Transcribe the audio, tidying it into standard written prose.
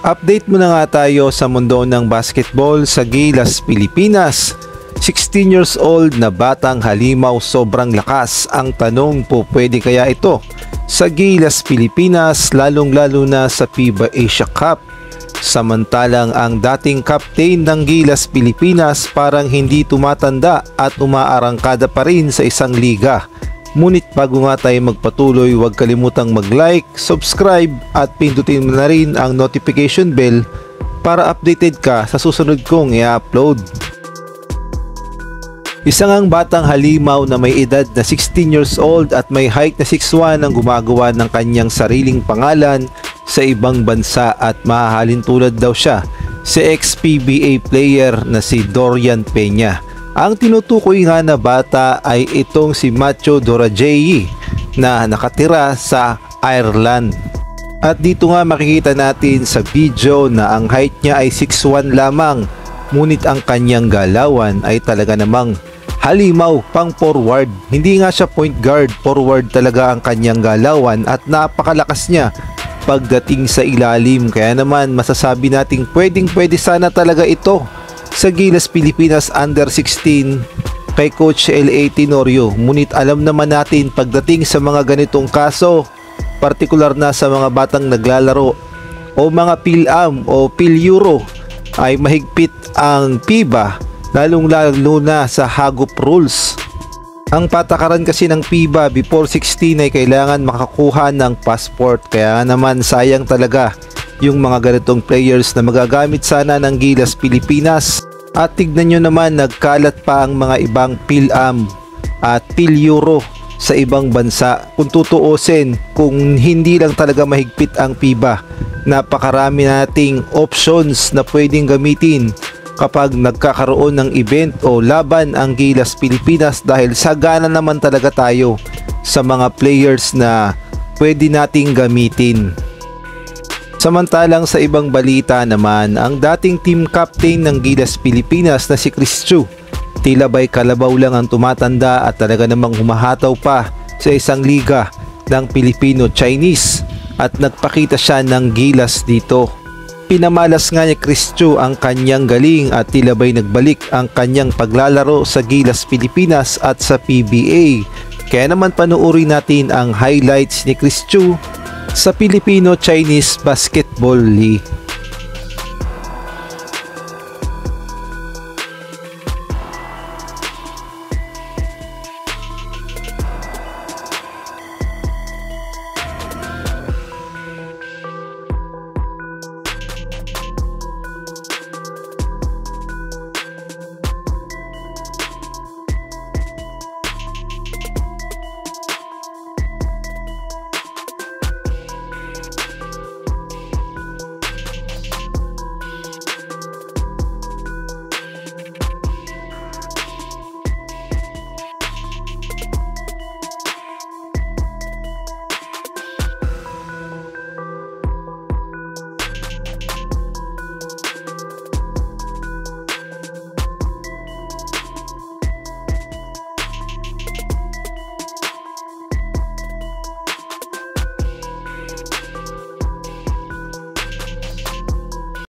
Update muna nga tayo sa mundo ng basketball sa Gilas, Pilipinas. 16 years old na batang halimaw, sobrang lakas. Ang tanong po, pwede kaya ito sa Gilas, Pilipinas, lalong-lalo na sa FIBA Asia Cup? Samantalang ang dating captain ng Gilas, Pilipinas parang hindi tumatanda at umaarangkada pa rin sa isang liga. Ngunit bago nga tayo magpatuloy, huwag kalimutang mag-like, subscribe at pindutin mo na rin ang notification bell para updated ka sa susunod kong i-upload. Isang ang batang halimaw na may edad na 16 years old at may height na 6'1" ang gumagawa ng kanyang sariling pangalan sa ibang bansa at mahahalin tulad daw siya si ex-PBA player na si Dorian Peña. Ang tinutukoy nga na bata ay itong si Macho Dorajeyi na nakatira sa Ireland. At dito nga makikita natin sa video na ang height niya ay 6'1" lamang, ngunit ang kanyang galawan ay talaga namang halimaw, pang forward. Hindi nga siya point guard, forward talaga ang kanyang galawan at napakalakas niya pagdating sa ilalim. Kaya naman masasabi nating pwede sana talaga ito sa Gilas, Pilipinas under 16 kay Coach L.A. Tenorio. Ngunit alam naman natin pagdating sa mga ganitong kaso, partikular na sa mga batang naglalaro o mga PhilAm o PhilEuro, ay mahigpit ang FIBA, lalong-lalo na sa hagop rules. Ang patakaran kasi ng FIBA before 16 ay kailangan makakuha ng passport. Kaya naman sayang talaga yung mga ganitong players na magagamit sana ng Gilas, Pilipinas. At tignan nyo naman, nagkalat pa ang mga ibang PhilAm at PhilEuro sa ibang bansa. Kung tutuusin, kung hindi lang talaga mahigpit ang FIBA, napakarami nating options na pwedeng gamitin kapag nagkakaroon ng event o laban ang Gilas, Pilipinas, dahil sagana naman talaga tayo sa mga players na pwede nating gamitin. Samantalang sa ibang balita naman, ang dating team captain ng Gilas, Pilipinas na si Chris Chu, tila ba'y kalabaw lang ang tumatanda at talaga namang humahataw pa sa isang liga ng Filipino-Chinese at nagpakita siya ng gilas dito. Pinamalas nga ni Chris Chu ang kanyang galing at tila ba'y nagbalik ang kanyang paglalaro sa Gilas, Pilipinas at sa PBA. Kaya naman panuorin natin ang highlights ni Chris Chu sa Filipino-Chinese Basketball League.